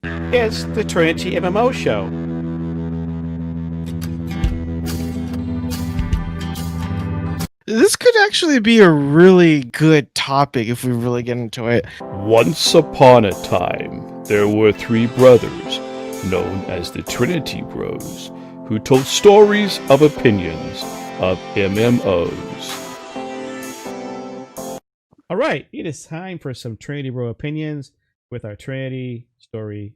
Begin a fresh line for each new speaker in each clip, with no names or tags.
It's the Trinity MMO show.
This could actually be a really good topic if we really get into it.
Once upon a time, there were three brothers, known as the Trinity Bros, who told stories of opinions of MMOs. All right, it is time for some Trinity Bro opinions with our Trinity story.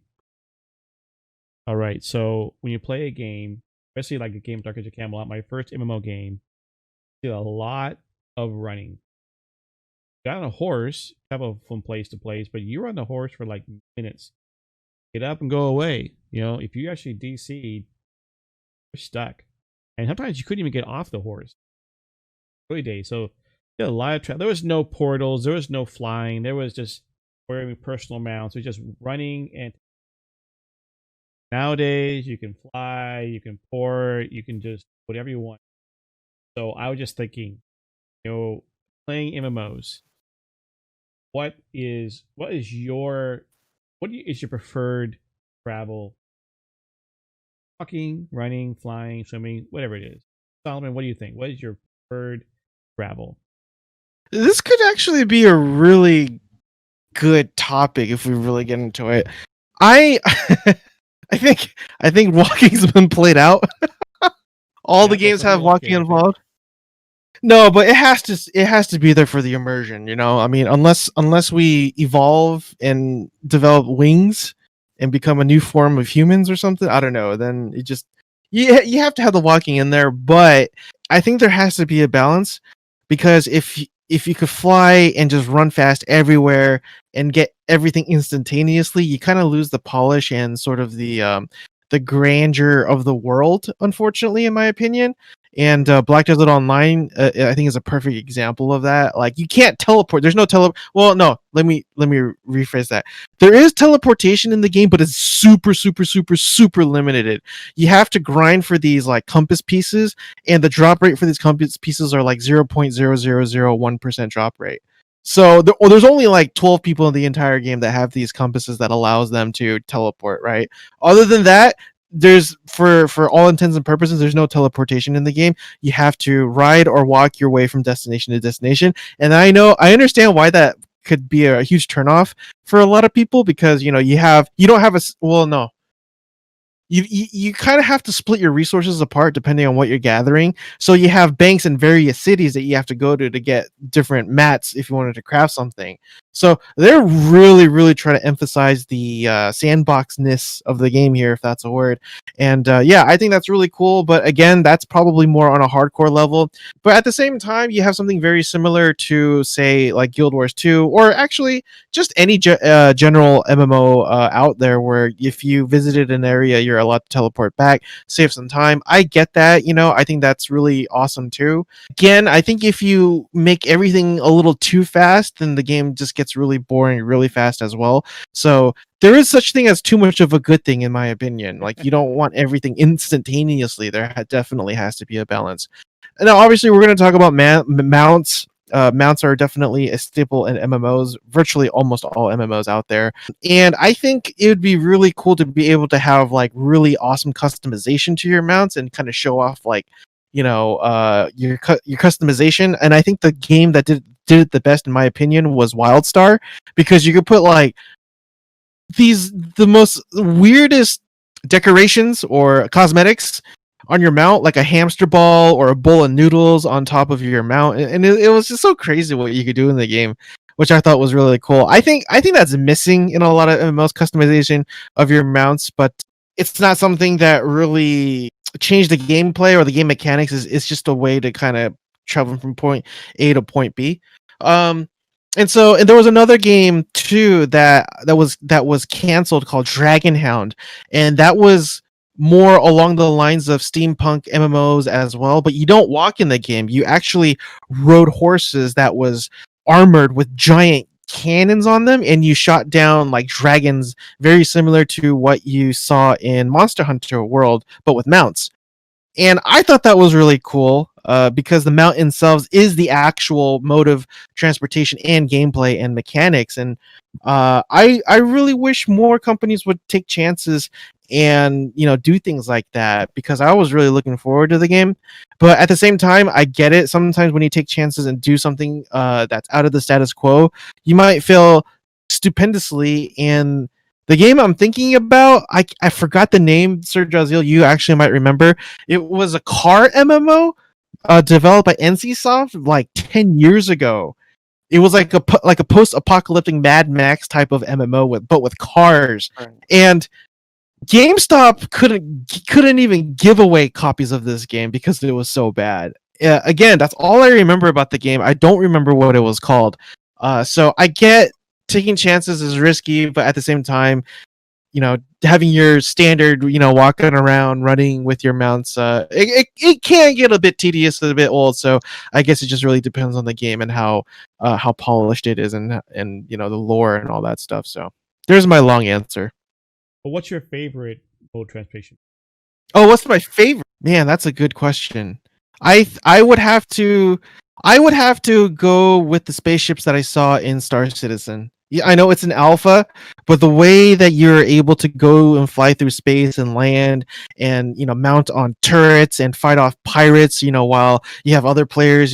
All right, so when you play a game, especially like a game Dark Age of Camelot, my first MMO game, did a lot of running. Got on a horse, travel from place to place, but you were on the horse for like minutes. Get up and go away. You know, if you actually DC'd, you're stuck. And sometimes you couldn't even get off the horse. Early days. So did a lot of travel. There was no portals, there was no flying, there was just wearing personal mounts. It was just running. And nowadays you can fly, you can port, you can just whatever you want. So I was just thinking, playing MMOs. What is your preferred travel? Walking, running, flying, swimming, whatever it is. Solomon, what do you think? What is your preferred travel?
This could actually be a really good topic if we really get into it. I I think walking's been played out. All the games have walking involved. No, but it has to be there for the immersion, you know? I mean, unless we evolve and develop wings and become a new form of humans or something, I don't know, then it just you have to have the walking in there, but I think there has to be a balance because if you could fly and just run fast everywhere and get everything instantaneously, you kind of lose the polish and sort of the grandeur of the world, unfortunately, in my opinion. And Black Desert Online, I think, is a perfect example of that. Like, you can't teleport. There's no Well, no. Let me rephrase that. There is teleportation in the game, but it's super, super, super, super limited. You have to grind for these like compass pieces, and the drop rate for these compass pieces are like 0.0001% drop rate. So there's only like 12 people in the entire game that have these compasses that allows them to teleport, right? Other than that, there's for all intents and purposes, there's no teleportation in the game. You have to ride or walk your way from destination to destination. And I understand why that could be a huge turnoff for a lot of people because you don't have no, you kind of have to split your resources apart depending on what you're gathering. So you have banks in various cities that you have to go to get different mats if you wanted to craft something. So they're really, really trying to emphasize the sandboxness of the game here, if that's a word. And yeah, I think that's really cool. But again, that's probably more on a hardcore level. But at the same time, you have something very similar to, say, like Guild Wars 2, or actually just any general MMO out there where if you visited an area, you're allowed to teleport back, save some time. I get that, I think that's really awesome too. Again, I think if you make everything a little too fast, then the game just gets really boring really fast as well. So there is such thing as too much of a good thing, in my opinion. Like, you don't want everything instantaneously. There definitely has to be a balance. Now, obviously, we're going to talk about mounts. Mounts are definitely a staple in MMOs, virtually almost all MMOs out there. And I think it would be really cool to be able to have like really awesome customization to your mounts and kind of show off like, your customization. And I think the game that did it the best, in my opinion, was WildStar, because you could put like the most weirdest decorations or cosmetics on your mount, like a hamster ball or a bowl of noodles on top of your mount, and it was just so crazy what you could do in the game, which I thought was really cool. I think that's missing in a lot of MMOs, customization of your mounts, but it's not something that really changed the gameplay or the game mechanics. It's just a way to kind of travel from point A to point B. And there was another game too that was canceled called Dragonhound, and that was more along the lines of steampunk MMOs as well, but you don't walk in the game. You actually rode horses that was armored with giant cannons on them, and you shot down like dragons, very similar to what you saw in Monster Hunter World, but with mounts. And I thought that was really cool. because the mount themselves is the actual mode of transportation and gameplay and mechanics. And I really wish more companies would take chances and do things like that, because I was really looking forward to the game. But at the same time, I get it. Sometimes when you take chances and do something that's out of the status quo, you might fail stupendously. And the game I'm thinking about, I forgot the name, Sir Jazil. You actually might remember. It was a car MMO developed by NCSoft like 10 years ago. It was like a post-apocalyptic Mad Max type of MMO with cars.
Right.
And GameStop couldn't even give away copies of this game because it was so bad. Again, that's all I remember about the game. I don't remember what it was called. So I get taking chances is risky, but at the same time, having your standard, walking around, running with your mounts, it can get a bit tedious, a bit old. So I guess it just really depends on the game and how polished it is, and the lore and all that stuff. So there's my long answer.
But what's your favorite mode transportation?
Oh, what's my favorite? Man, that's a good question. I would have to go with the spaceships that I saw in Star Citizen. Yeah, I know it's an alpha, but the way that you're able to go and fly through space and land and mount on turrets and fight off pirates, while you have other players,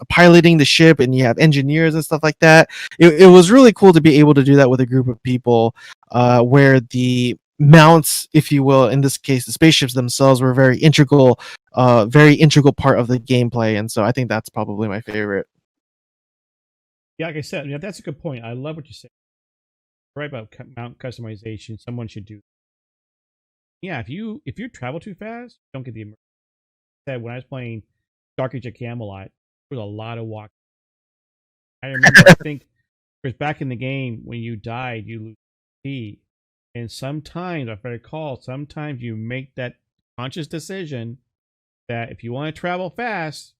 piloting the ship, and you have engineers and stuff like that. It was really cool to be able to do that with a group of people, where the mounts, if you will, in this case the spaceships themselves, were very integral part of the gameplay. And so I think that's probably my favorite.
Yeah, like I said, that's a good point. I love what you said. Right about mount customization. Someone should do. Yeah, if you travel too fast, don't get the immersion. Said when I was playing Dark Age of Camelot, there was a lot of walking. I remember, I think, because back in the game, when you died, you lose P. And sometimes, if I recall, sometimes you make that conscious decision that if you want to travel fast,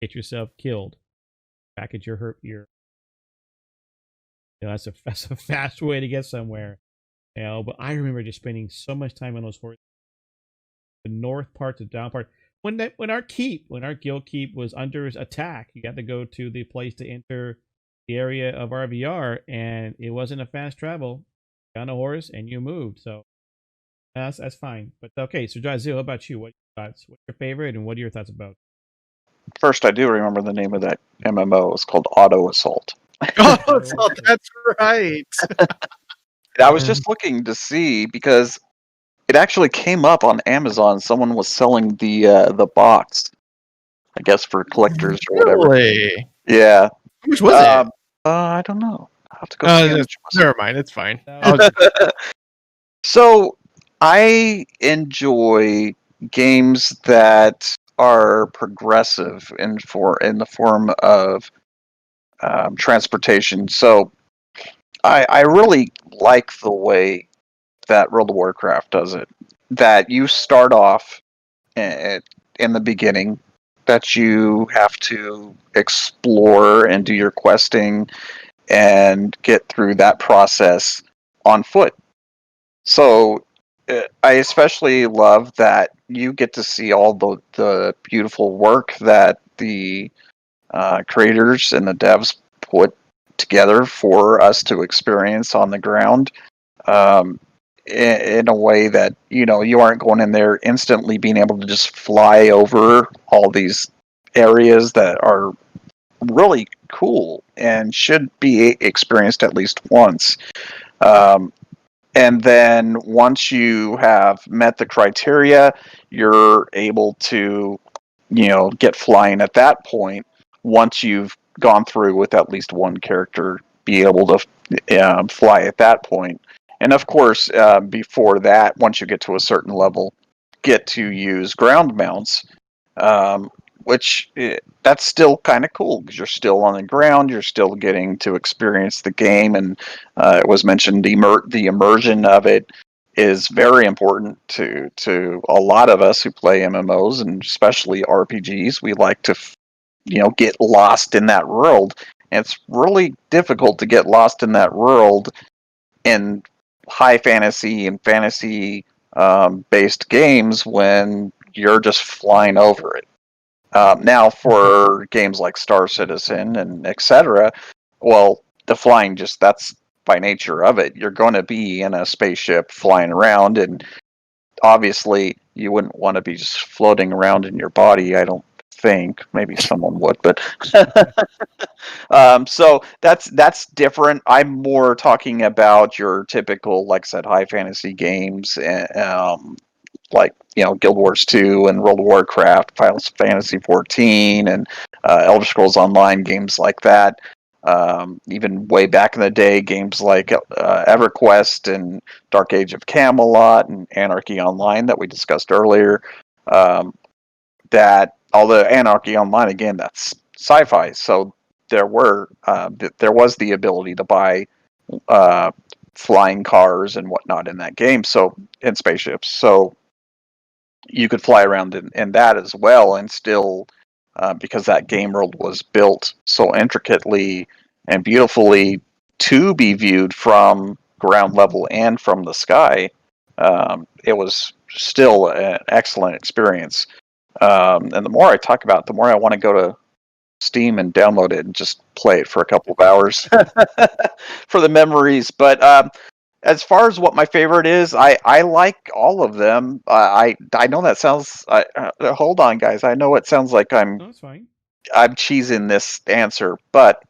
get yourself killed. Back at your that's a fast way to get somewhere. But I remember just spending so much time on those horses. The north part, the down part. When our guild keep was under attack, you got to go to the place to enter the area of RVR, and it wasn't a fast travel. On a horse and you moved, so that's fine. But okay, so Jazil, how about you? What's your favorite, and what are your thoughts about?
First, I do remember the name of that MMO. It's called Auto Assault.
Oh, that's right.
I was just looking to see, because it actually came up on Amazon. Someone was selling the box, I guess, for collectors or whatever.
Really?
Yeah.
How much was it?
I don't know. I'll have to go see how much it was.
Never mind, it's fine.
So I enjoy games that are progressive in the form of transportation. So I really like the way that World of Warcraft does it. That you start off in the beginning, that you have to explore and do your questing and get through that process on foot. So I especially love that you get to see all the beautiful work that the creators and the devs put together for us to experience on the ground, in a way that you aren't going in there instantly being able to just fly over all these areas that are really cool and should be experienced at least once. And then once you have met the criteria, you're able to, get flying at that point. Once you've gone through with at least one character, be able to fly at that point. And of course, before that, once you get to a certain level, get to use ground mounts, which that's still kind of cool because you're still on the ground, you're still getting to experience the game, and it was mentioned the immersion of it is very important to a lot of us who play MMOs and especially RPGs. We like to get lost in that world, and it's really difficult to get lost in that world in high fantasy and fantasy based games when you're just flying over it. Now, for games like Star Citizen and etc., well, the flying that's by nature of it. You're going to be in a spaceship flying around, and obviously you wouldn't want to be just floating around in your body. I don't think. Maybe someone would, but so that's different. I'm more talking about your typical, like I said, high fantasy games, like Guild Wars 2 and World of Warcraft, Final Fantasy 14, and Elder Scrolls Online, games like that. Even way back in the day, games like EverQuest and Dark Age of Camelot and Anarchy Online that we discussed earlier. That although Anarchy Online, again, that's sci-fi, so there was the ability to buy flying cars and whatnot in that game, so in spaceships, so you could fly around in that as well, and still, because that game world was built so intricately and beautifully to be viewed from ground level and from the sky, it was still an excellent experience. And the more I talk about it, the more I want to go to Steam and download it and just play it for a couple of hours for the memories. But as far as what my favorite is, I like all of them. I know that sounds. Hold on, guys. I know it sounds like
No, it's fine.
I'm cheesing this answer, but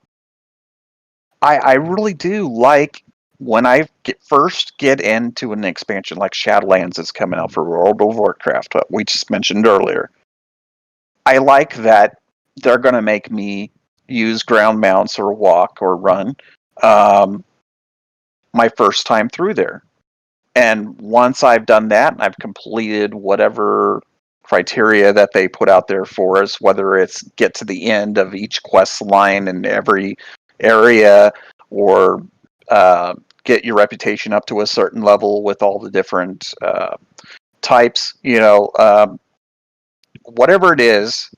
I really do like when I first get into an expansion like Shadowlands is coming out for World of Warcraft, what we just mentioned earlier. I like that they're going to make me use ground mounts or walk or run my first time through there. And once I've done that and I've completed whatever criteria that they put out there for us, whether it's get to the end of each quest line in every area or get your reputation up to a certain level with all the different types, whatever it is,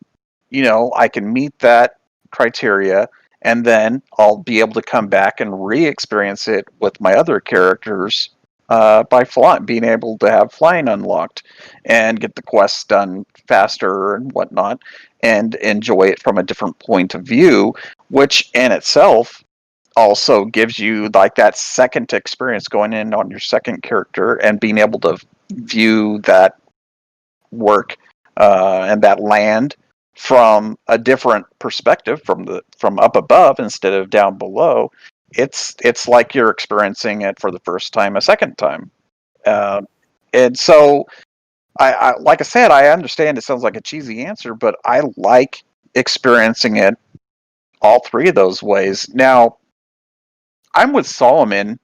I can meet that criteria, and then I'll be able to come back and re-experience it with my other characters by flying, being able to have flying unlocked and get the quests done faster and whatnot, and enjoy it from a different point of view, which in itself also gives you like that second experience going in on your second character and being able to view that work and that land from a different perspective from up above instead of down below. It's like you're experiencing it for the first time a second time, and so I like I said, I understand it sounds like a cheesy answer, but I like experiencing it all three of those ways. Now I'm with Solomon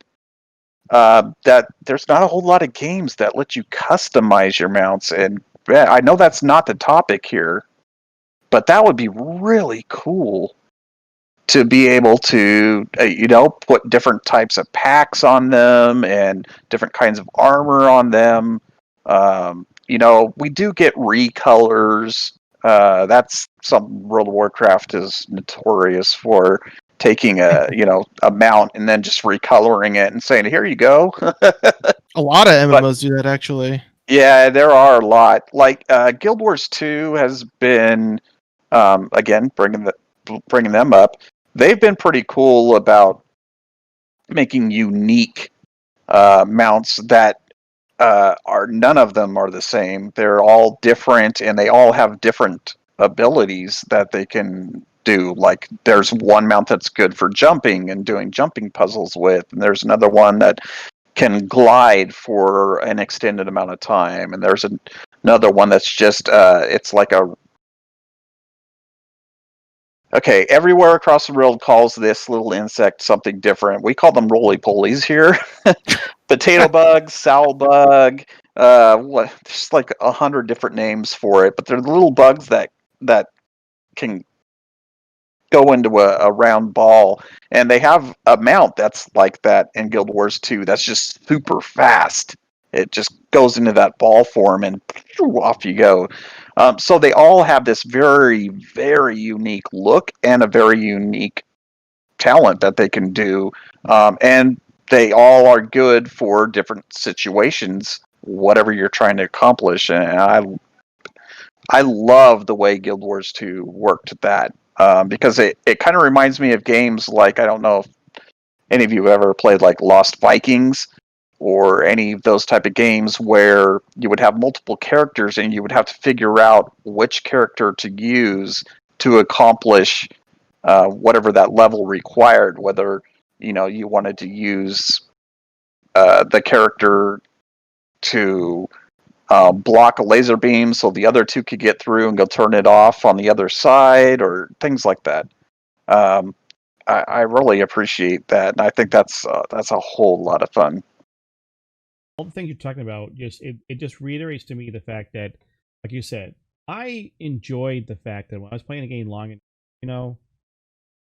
that there's not a whole lot of games that let you customize your mounts, and I know that's not the topic here, but that would be really cool to be able to, put different types of packs on them and different kinds of armor on them. We do get recolors. That's something World of Warcraft is notorious for, taking a mount and then just recoloring it and saying, "Here you go."
A lot of MMOs do that, actually.
Yeah, there are a lot. Like Guild Wars 2 has been, again, bringing them up. They've been pretty cool about making unique mounts that are none of them are the same. They're all different, and they all have different abilities that they can do. Like there's one mount that's good for jumping and doing jumping puzzles with, and there's another one that can glide for an extended amount of time, and there's another one that's just it's like a okay, everywhere across the world calls this little insect something different. We call them roly-polies here. Potato bug, sow bug, what? There's like 100 different names for it, but they're the little bugs that can go into a round ball, and they have a mount that's like that in Guild Wars 2. That's just super fast. It just goes into that ball form, and off you go. So they all have this very, very unique look and a very unique talent that they can do, and they all are good for different situations, whatever you're trying to accomplish. And I love the way Guild Wars 2 worked that, because it kind of reminds me of games like, I don't know if any of you have ever played like Lost Vikings or any of those type of games where you would have multiple characters and you would have to figure out which character to use to accomplish whatever that level required, whether you wanted to use the character to block a laser beam so the other two could get through and go turn it off on the other side, or things like that. I really appreciate that, and I think that's a whole lot of fun.
All the things you're talking about, it just reiterates to me the fact that, like you said, I enjoyed the fact that when I was playing a game long,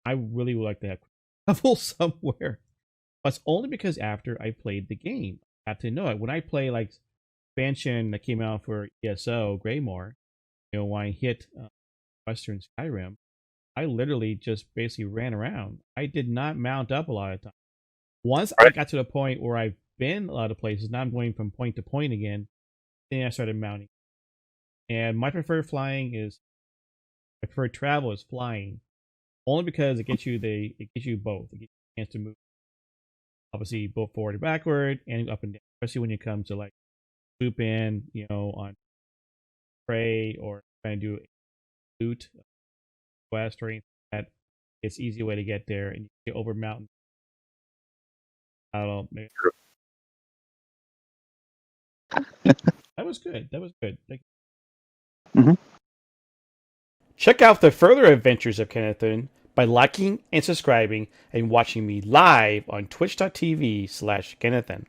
I really would like to have travel somewhere. But it's only because after I played the game, I got to know it. When I play like expansion that came out for ESO Greymore, when I hit Western Skyrim, I literally just basically ran around. I did not mount up a lot of time. Once I got to the point where I've been a lot of places, now I'm going from point to point again, then I started mounting. And my preferred travel is flying, only because it gets you both. It gets you a chance to move, obviously, both forward and backward, and up and down. Especially when you come to like swoop in, on prey or trying to do a loot quest or anything like that. It's an easy way to get there, and you get over mountains. I don't know. Maybe. That was good. Thank you.
Mm-hmm.
Check out the further adventures of Kennethan by liking and subscribing and watching me live on twitch.tv/Kennethan.